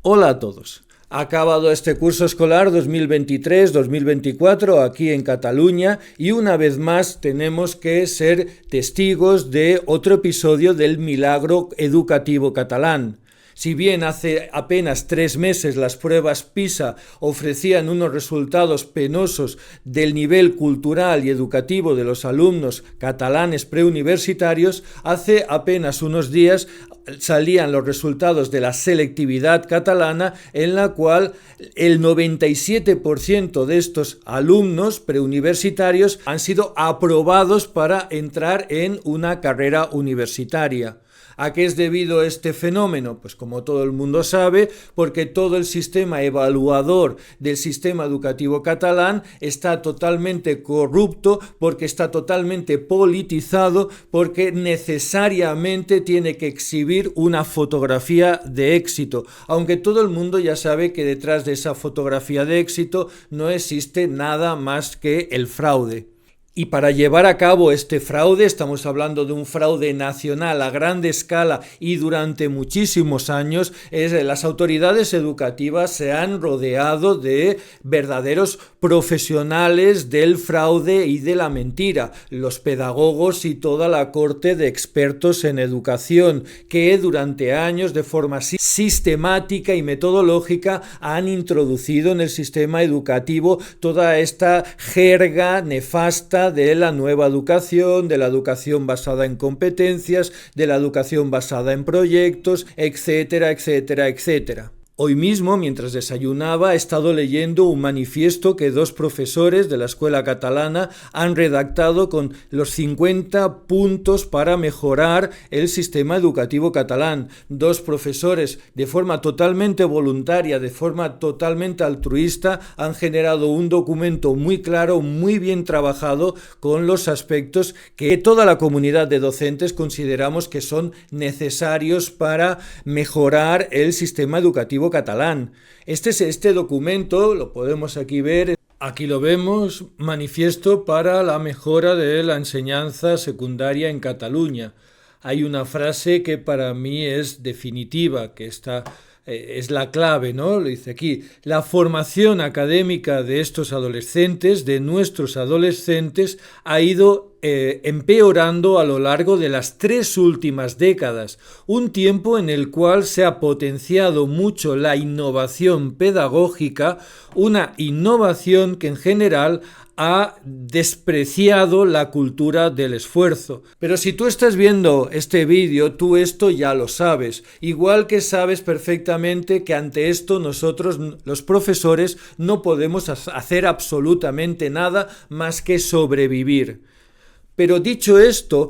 Hola a todos. Ha acabado este curso escolar 2023-2024 aquí en Cataluña y una vez más tenemos que ser testigos de otro episodio del milagro educativo catalán. Si bien hace apenas 3 meses las pruebas PISA ofrecían unos resultados penosos del nivel cultural y educativo de los alumnos catalanes preuniversitarios, hace apenas unos días salían los resultados de la selectividad catalana, en la cual el 97% de estos alumnos preuniversitarios han sido aprobados para entrar en una carrera universitaria. ¿A qué es debido este fenómeno? Pues como todo el mundo sabe, porque todo el sistema evaluador del sistema educativo catalán está totalmente corrupto, porque está totalmente politizado, porque necesariamente tiene que exhibir una fotografía de éxito, aunque todo el mundo ya sabe que detrás de esa fotografía de éxito no existe nada más que el fraude. Y para llevar a cabo este fraude, estamos hablando de un fraude nacional a gran escala y durante muchísimos años, las autoridades educativas se han rodeado de verdaderos profesionales del fraude y de la mentira, los pedagogos y toda la corte de expertos en educación, que durante años de forma sistemática y metodológica han introducido en el sistema educativo toda esta jerga nefasta de la nueva educación, de la educación basada en competencias, de la educación basada en proyectos, etcétera, etcétera, etcétera. Hoy mismo, mientras desayunaba, he estado leyendo un manifiesto que 2 profesores de la escuela catalana han redactado con los 50 puntos para mejorar el sistema educativo catalán. 2 profesores, de forma totalmente voluntaria, de forma totalmente altruista, han generado un documento muy claro, muy bien trabajado, con los aspectos que toda la comunidad de docentes consideramos que son necesarios para mejorar el sistema educativo catalán. Este documento, lo podemos aquí ver, aquí lo vemos, manifiesto para la mejora de la enseñanza secundaria en Cataluña. Hay una frase que para mí es definitiva, que es la clave, ¿no? Lo dice aquí: la formación académica de estos adolescentes, de nuestros adolescentes, ha ido empeorando a lo largo de las 3 últimas décadas, un tiempo en el cual se ha potenciado mucho la innovación pedagógica, una innovación que en general ha despreciado la cultura del esfuerzo. Pero si tú estás viendo este vídeo, tú esto ya lo sabes, igual que sabes perfectamente que ante esto nosotros, los profesores, no podemos hacer absolutamente nada más que sobrevivir. Pero dicho esto,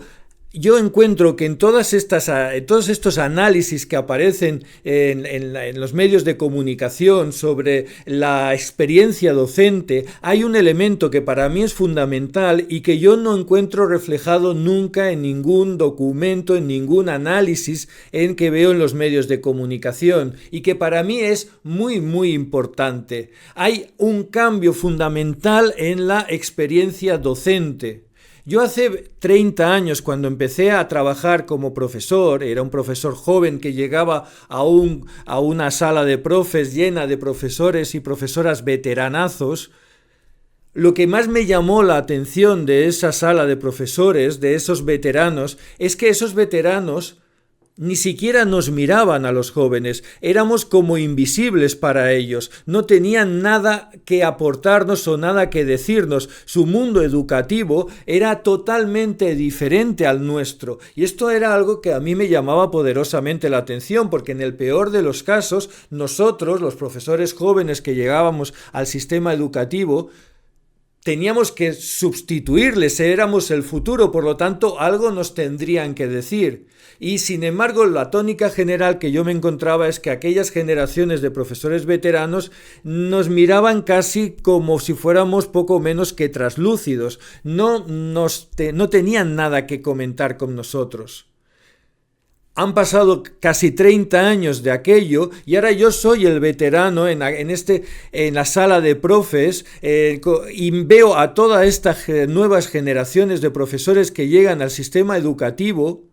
yo encuentro que en todos estos análisis que aparecen en los medios de comunicación sobre la experiencia docente, hay un elemento que para mí es fundamental y que yo no encuentro reflejado nunca en ningún documento, en ningún análisis que veo en los medios de comunicación, y que para mí es muy, muy importante. Hay un cambio fundamental en la experiencia docente. Yo hace 30 años, cuando empecé a trabajar como profesor, era un profesor joven que llegaba a una sala de profes llena de profesores y profesoras veteranazos. Lo que más me llamó la atención de esa sala de profesores, de esos veteranos, es que esos veteranos ni siquiera nos miraban a los jóvenes, éramos como invisibles para ellos, no tenían nada que aportarnos o nada que decirnos, su mundo educativo era totalmente diferente al nuestro, y esto era algo que a mí me llamaba poderosamente la atención, porque en el peor de los casos, nosotros, los profesores jóvenes que llegábamos al sistema educativo, teníamos que sustituirles, éramos el futuro, por lo tanto algo nos tendrían que decir. Y sin embargo, la tónica general que yo me encontraba es que aquellas generaciones de profesores veteranos nos miraban casi como si fuéramos poco menos que traslúcidos, no tenían nada que comentar con nosotros. Han pasado casi 30 años de aquello y ahora yo soy el veterano en la sala de profes y veo a todas estas nuevas generaciones de profesores que llegan al sistema educativo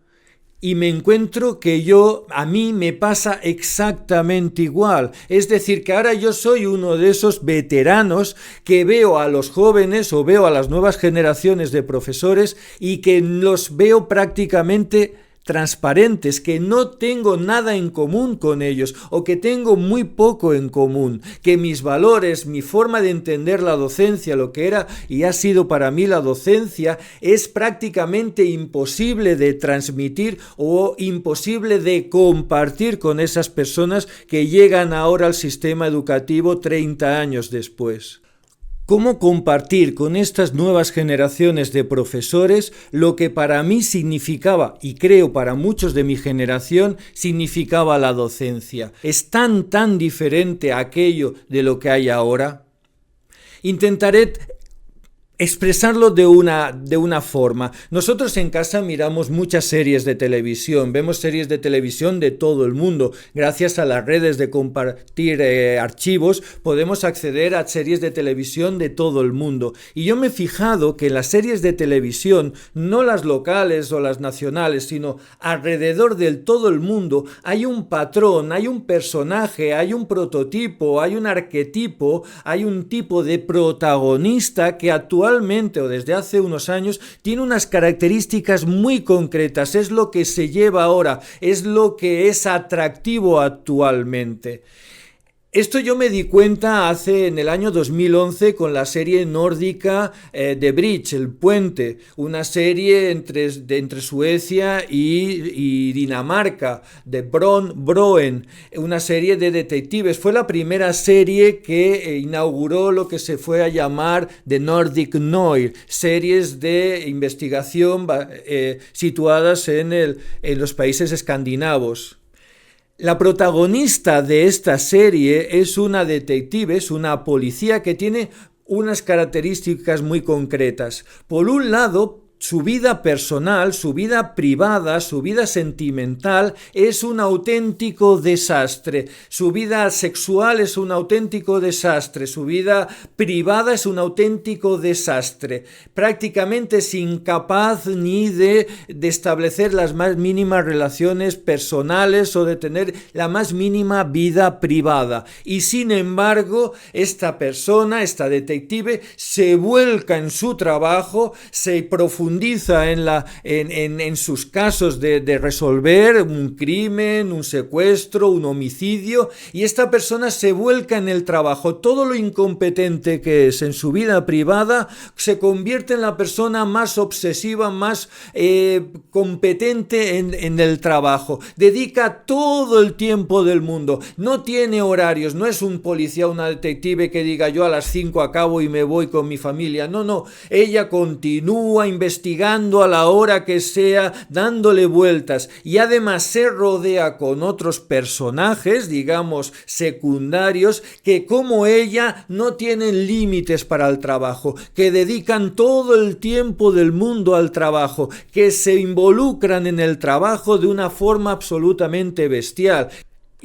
y me encuentro que a mí me pasa exactamente igual. Es decir, que ahora yo soy uno de esos veteranos que veo a los jóvenes o veo a las nuevas generaciones de profesores y que los veo prácticamente transparentes, que no tengo nada en común con ellos o que tengo muy poco en común, que mis valores, mi forma de entender la docencia, lo que era y ha sido para mí la docencia, es prácticamente imposible de transmitir o imposible de compartir con esas personas que llegan ahora al sistema educativo 30 años después. ¿Cómo compartir con estas nuevas generaciones de profesores lo que para mí significaba, y creo para muchos de mi generación, significaba la docencia? ¿Es tan diferente a aquello de lo que hay ahora? Intentaré expresarlo de una forma. Nosotros en casa miramos muchas series de televisión, vemos series de televisión de todo el mundo. Gracias a las redes de compartir archivos podemos acceder a series de televisión de todo el mundo. Y yo me he fijado que en las series de televisión, no las locales o las nacionales, sino alrededor de todo el mundo, hay un patrón, hay un personaje, hay un prototipo, hay un arquetipo, hay un tipo de protagonista que actualmente o desde hace unos años tiene unas características muy concretas, es lo que se lleva ahora, es lo que es atractivo actualmente. Esto yo me di cuenta en el año 2011 con la serie nórdica The Bridge, El Puente, una serie entre Suecia y Dinamarca, de Broen, una serie de detectives. Fue la primera serie que inauguró lo que se fue a llamar The Nordic Noir, series de investigación situadas en los países escandinavos. La protagonista de esta serie es una detective, es una policía que tiene unas características muy concretas. Por un lado, su vida personal, su vida privada, su vida sentimental es un auténtico desastre. Su vida sexual es un auténtico desastre. Su vida privada es un auténtico desastre. Prácticamente es incapaz ni de establecer las más mínimas relaciones personales o de tener la más mínima vida privada. Y sin embargo, esta persona, esta detective, se vuelca en su trabajo, se profundiza en sus casos de resolver un crimen, un secuestro, un homicidio, y esta persona se vuelca en el trabajo. Todo lo incompetente que es en su vida privada se convierte en la persona más obsesiva, más competente en el trabajo. Dedica todo el tiempo del mundo, no tiene horarios, no es un policía, una detective que diga yo a las 5 acabo y me voy con mi familia. No, ella continúa investigando a la hora que sea, dándole vueltas, y además se rodea con otros personajes, digamos, secundarios, que como ella no tienen límites para el trabajo, que dedican todo el tiempo del mundo al trabajo, que se involucran en el trabajo de una forma absolutamente bestial.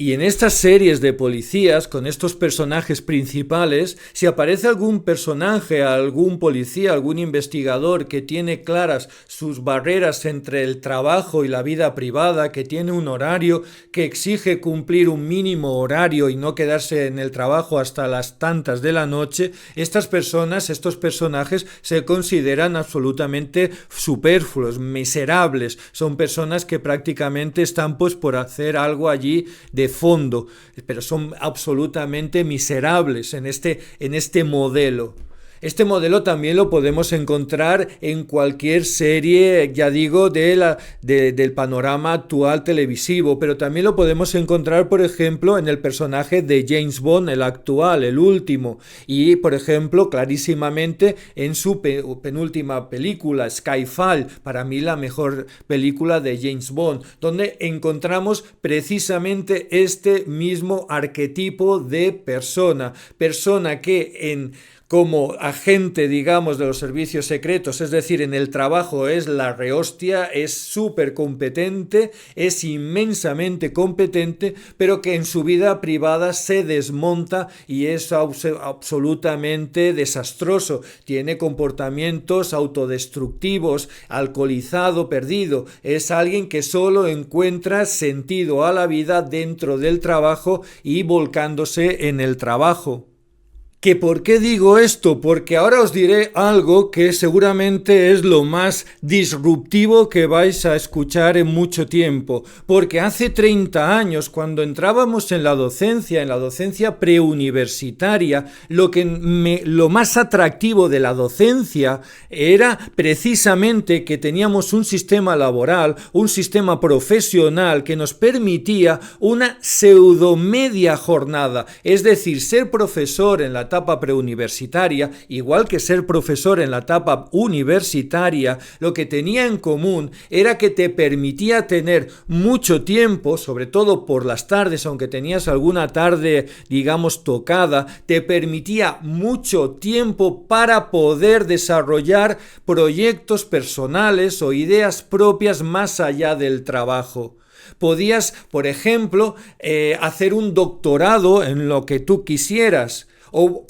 Y en estas series de policías, con estos personajes principales, si aparece algún personaje, algún policía, algún investigador que tiene claras sus barreras entre el trabajo y la vida privada, que tiene un horario, que exige cumplir un mínimo horario y no quedarse en el trabajo hasta las tantas de la noche, estas personas, estos personajes se consideran absolutamente superfluos, miserables. Son personas que prácticamente están por hacer algo allí de fondo, pero son absolutamente miserables en este modelo. Este modelo también lo podemos encontrar en cualquier serie, ya digo, del panorama actual televisivo, pero también lo podemos encontrar, por ejemplo, en el personaje de James Bond, el actual, el último, y, por ejemplo, clarísimamente en su penúltima película, Skyfall, para mí la mejor película de James Bond, donde encontramos precisamente este mismo arquetipo de persona que como agente, digamos, de los servicios secretos, es decir, en el trabajo es la rehostia, es súper competente, es inmensamente competente, pero que en su vida privada se desmonta y es absolutamente desastroso. Tiene comportamientos autodestructivos, alcoholizado, perdido. Es alguien que solo encuentra sentido a la vida dentro del trabajo y volcándose en el trabajo. ¿Que por qué digo esto? Porque ahora os diré algo que seguramente es lo más disruptivo que vais a escuchar en mucho tiempo. Porque hace 30 años, cuando entrábamos en la docencia preuniversitaria, lo más atractivo de la docencia era precisamente que teníamos un sistema laboral, un sistema profesional que nos permitía una pseudo-media jornada. Es decir, ser profesor en la etapa preuniversitaria, igual que ser profesor en la etapa universitaria, lo que tenía en común era que te permitía tener mucho tiempo, sobre todo por las tardes, aunque tenías alguna tarde, digamos, tocada, te permitía mucho tiempo para poder desarrollar proyectos personales o ideas propias más allá del trabajo. Podías, por ejemplo, hacer un doctorado en lo que tú quisieras. O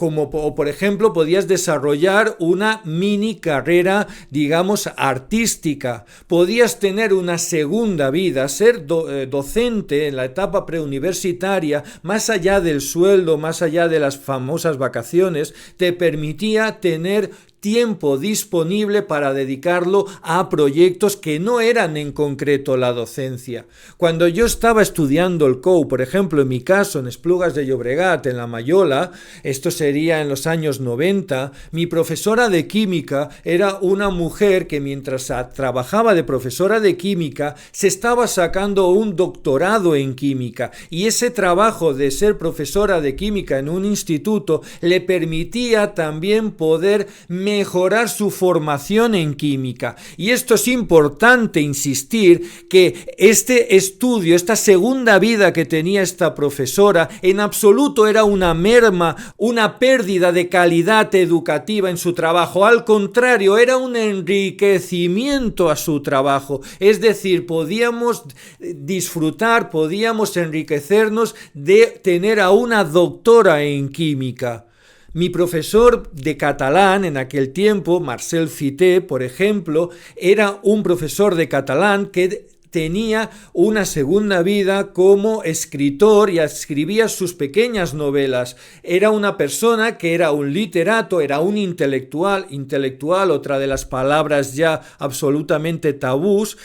por ejemplo, podías desarrollar una mini carrera, digamos, artística. Podías tener una segunda vida, ser docente en la etapa preuniversitaria, más allá del sueldo, más allá de las famosas vacaciones, te permitía tener tiempo disponible para dedicarlo a proyectos que no eran en concreto la docencia. Cuando yo estaba estudiando el COU, por ejemplo, en mi caso, en Esplugas de Llobregat, en La Mayola, esto sería en los años 90, mi profesora de química era una mujer que mientras trabajaba de profesora de química, se estaba sacando un doctorado en química, y ese trabajo de ser profesora de química en un instituto le permitía también poder mejorar su formación en química. Y esto es importante insistir que este estudio, esta segunda vida que tenía esta profesora, en absoluto era una merma, una pérdida de calidad educativa en su trabajo. Al contrario, era un enriquecimiento a su trabajo. Es decir, podíamos disfrutar, podíamos enriquecernos de tener a una doctora en química. Mi profesor de catalán en aquel tiempo, Marcel Fité, por ejemplo, era un profesor de catalán que tenía una segunda vida como escritor y escribía sus pequeñas novelas. Era una persona que era un literato, era un intelectual, otra de las palabras ya absolutamente tabús,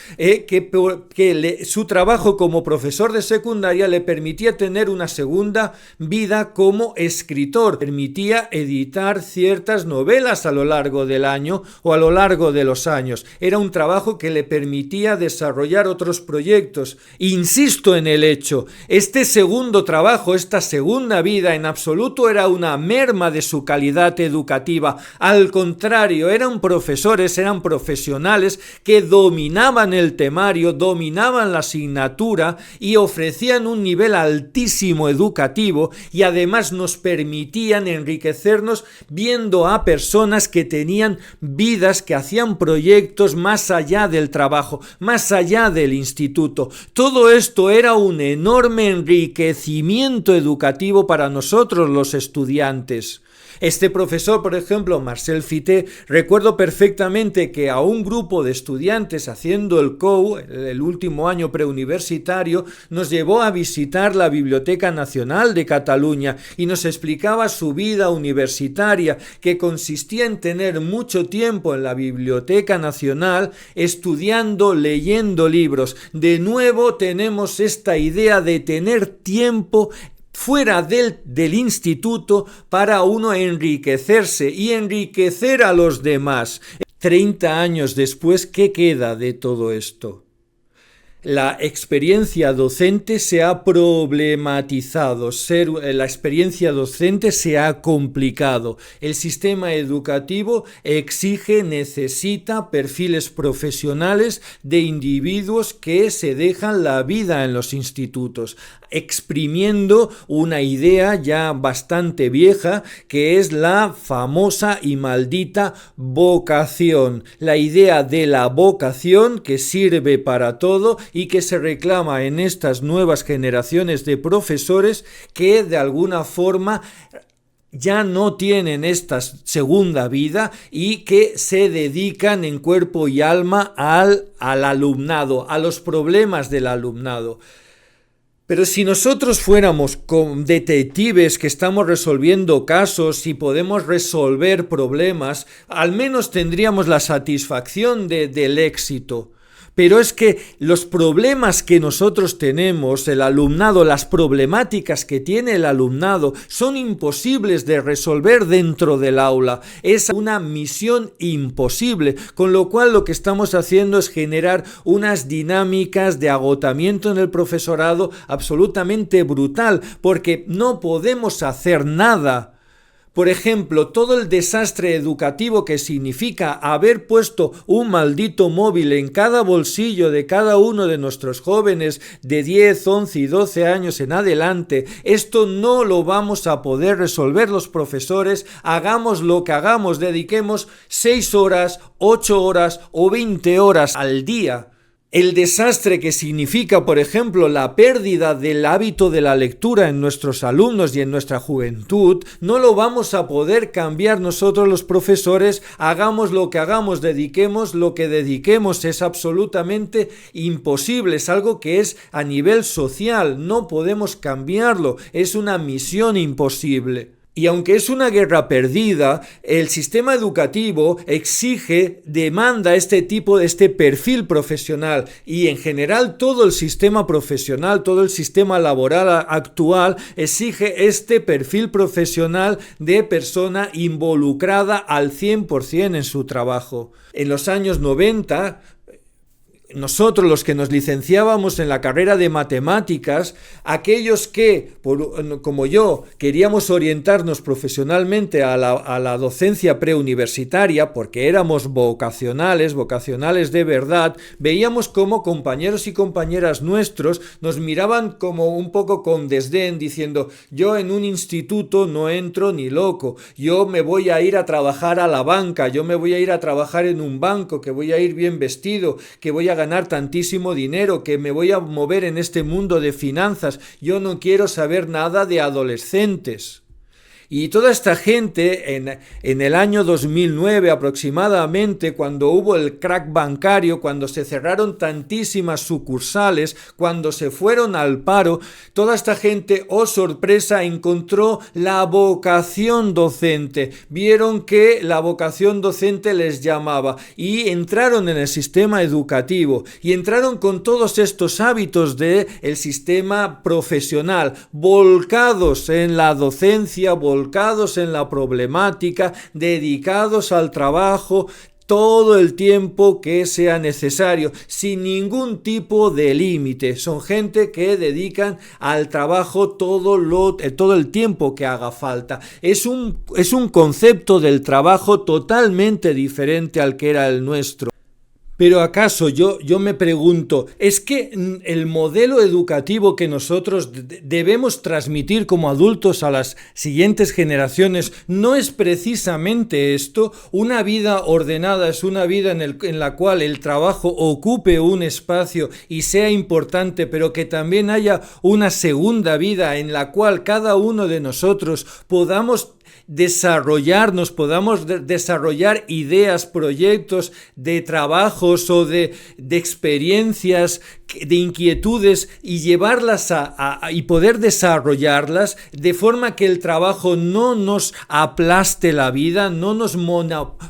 su trabajo como profesor de secundaria le permitía tener una segunda vida como escritor, permitía editar ciertas novelas a lo largo del año o a lo largo de los años. Era un trabajo que le permitía desarrollar otros proyectos. Insisto en el hecho, este segundo trabajo, esta segunda vida en absoluto era una merma de su calidad educativa. Al contrario, eran profesores, eran profesionales que dominaban el temario, dominaban la asignatura y ofrecían un nivel altísimo educativo, y además nos permitían enriquecernos viendo a personas que tenían vidas, que hacían proyectos más allá del trabajo, más allá del instituto. Todo esto era un enorme enriquecimiento educativo para nosotros los estudiantes. Este profesor, por ejemplo, Marcel Fité, recuerdo perfectamente que a un grupo de estudiantes haciendo el COU, el último año preuniversitario, nos llevó a visitar la Biblioteca Nacional de Cataluña y nos explicaba su vida universitaria, que consistía en tener mucho tiempo en la Biblioteca Nacional estudiando, leyendo libros. De nuevo tenemos esta idea de tener tiempo fuera del instituto para uno enriquecerse y enriquecer a los demás. 30 años después, ¿qué queda de todo esto? La experiencia docente se ha problematizado, la experiencia docente se ha complicado. El sistema educativo necesita perfiles profesionales de individuos que se dejan la vida en los institutos, exprimiendo una idea ya bastante vieja, que es la famosa y maldita vocación. La idea de la vocación que sirve para todo y que se reclama en estas nuevas generaciones de profesores que de alguna forma ya no tienen esta segunda vida y que se dedican en cuerpo y alma al alumnado, a los problemas del alumnado. Pero si nosotros fuéramos detectives que estamos resolviendo casos y podemos resolver problemas, al menos tendríamos la satisfacción del éxito. Pero es que los problemas que nosotros tenemos, el alumnado, las problemáticas que tiene el alumnado, son imposibles de resolver dentro del aula. Es una misión imposible, con lo cual lo que estamos haciendo es generar unas dinámicas de agotamiento en el profesorado absolutamente brutal, porque no podemos hacer nada. Por ejemplo, todo el desastre educativo que significa haber puesto un maldito móvil en cada bolsillo de cada uno de nuestros jóvenes de 10, 11 y 12 años en adelante, esto no lo vamos a poder resolver los profesores, hagamos lo que hagamos, dediquemos 6 horas, 8 horas o 20 horas al día. El desastre que significa, por ejemplo, la pérdida del hábito de la lectura en nuestros alumnos y en nuestra juventud, no lo vamos a poder cambiar nosotros los profesores, hagamos lo que hagamos, dediquemos lo que dediquemos, es absolutamente imposible, es algo que es a nivel social, no podemos cambiarlo, es una misión imposible. Y aunque es una guerra perdida, el sistema educativo demanda este perfil profesional y en general todo el sistema profesional, todo el sistema laboral actual exige este perfil profesional de persona involucrada al 100% en su trabajo. En los años 90, nosotros los que nos licenciábamos en la carrera de matemáticas, aquellos que, como yo, queríamos orientarnos profesionalmente a la docencia preuniversitaria, porque éramos vocacionales de verdad, veíamos como compañeros y compañeras nuestros nos miraban como un poco con desdén, diciendo: yo en un instituto no entro ni loco, yo me voy a ir a trabajar a la banca, yo me voy a ir a trabajar en un banco, que voy a ir bien vestido, que voy a ganar tantísimo dinero, que me voy a mover en este mundo de finanzas, yo no quiero saber nada de adolescentes. Y toda esta gente en el año 2009 aproximadamente, cuando hubo el crack bancario, cuando se cerraron tantísimas sucursales, cuando se fueron al paro, toda esta gente, oh sorpresa, encontró la vocación docente. Vieron que la vocación docente les llamaba y entraron en el sistema educativo y entraron con todos estos hábitos del sistema profesional, volcados en la docencia, volcados en la problemática, dedicados al trabajo todo el tiempo que sea necesario, sin ningún tipo de límite. Son gente que dedican al trabajo todo el tiempo que haga falta. Es un concepto del trabajo totalmente diferente al que era el nuestro. Pero acaso yo me pregunto, ¿es que el modelo educativo que nosotros debemos transmitir como adultos a las siguientes generaciones no es precisamente esto? Una vida ordenada es una vida en la cual el trabajo ocupe un espacio y sea importante, pero que también haya una segunda vida en la cual cada uno de nosotros podamos desarrollar ideas, proyectos de trabajos o de experiencias, de inquietudes y llevarlas y poder desarrollarlas de forma que el trabajo no nos aplaste la vida, no nos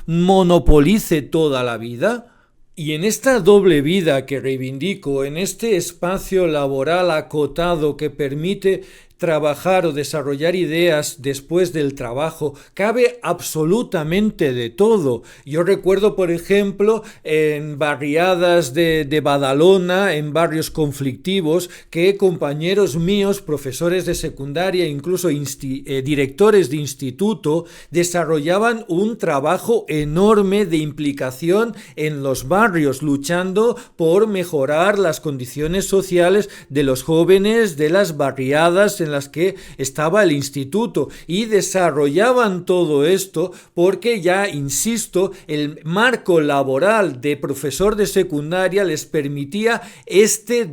monopolice toda la vida. Y en esta doble vida que reivindico, en este espacio laboral acotado que permite trabajar o desarrollar ideas después del trabajo, cabe absolutamente de todo. Yo recuerdo, por ejemplo, en barriadas de Badalona, en barrios conflictivos, que compañeros míos, profesores de secundaria, incluso directores de instituto, desarrollaban un trabajo enorme de implicación en los barrios, luchando por mejorar las condiciones sociales de los jóvenes de las barriadas en las que estaba el instituto, y desarrollaban todo esto porque, ya insisto, el marco laboral de profesor de secundaria les permitía esta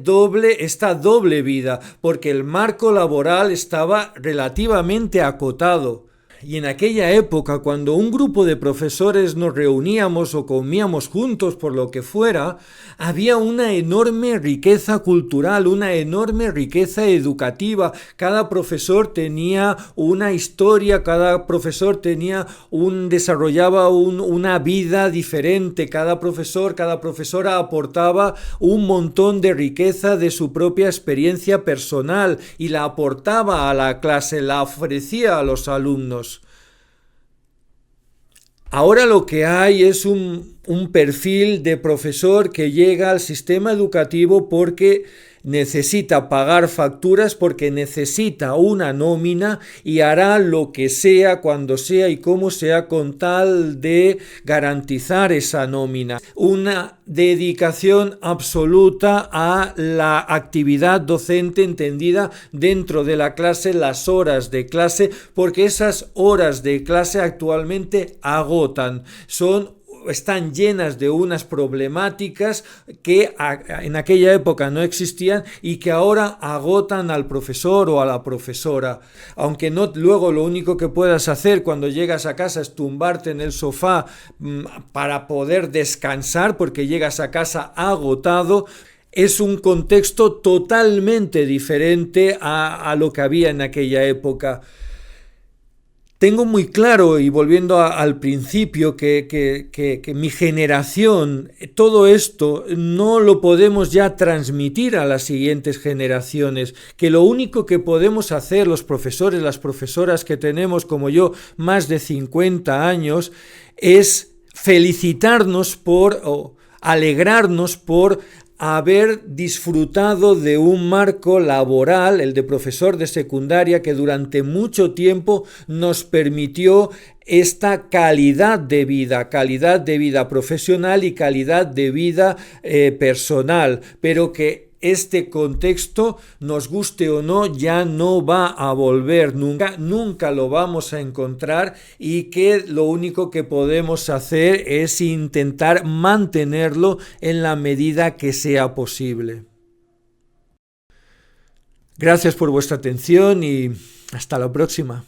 doble vida, porque el marco laboral estaba relativamente acotado. Y en aquella época, cuando un grupo de profesores nos reuníamos o comíamos juntos por lo que fuera, había una enorme riqueza cultural, una enorme riqueza educativa. Cada profesor tenía una historia, cada profesor desarrollaba una vida diferente, cada profesor, cada profesora aportaba un montón de riqueza de su propia experiencia personal y la aportaba a la clase, la ofrecía a los alumnos. Ahora lo que hay es un perfil de profesor que llega al sistema educativo porque necesita pagar facturas, porque necesita una nómina, y hará lo que sea, cuando sea y cómo sea, con tal de garantizar esa nómina. Una dedicación absoluta a la actividad docente entendida dentro de la clase, las horas de clase, porque esas horas de clase actualmente agotan, están llenas de unas problemáticas que en aquella época no existían y que ahora agotan al profesor o a la profesora. Aunque no, luego lo único que puedas hacer cuando llegas a casa es tumbarte en el sofá para poder descansar, porque llegas a casa agotado. Es un contexto totalmente diferente a lo que había en aquella época. Tengo muy claro, y volviendo al principio, que mi generación, todo esto no lo podemos ya transmitir a las siguientes generaciones, que lo único que podemos hacer los profesores, las profesoras que tenemos, como yo, más de 50 años, es felicitarnos o alegrarnos por haber disfrutado de un marco laboral, el de profesor de secundaria, que durante mucho tiempo nos permitió esta calidad de vida profesional y calidad de vida personal, pero que este contexto, nos guste o no, ya no va a volver nunca lo vamos a encontrar, y que lo único que podemos hacer es intentar mantenerlo en la medida que sea posible. Gracias por vuestra atención y hasta la próxima.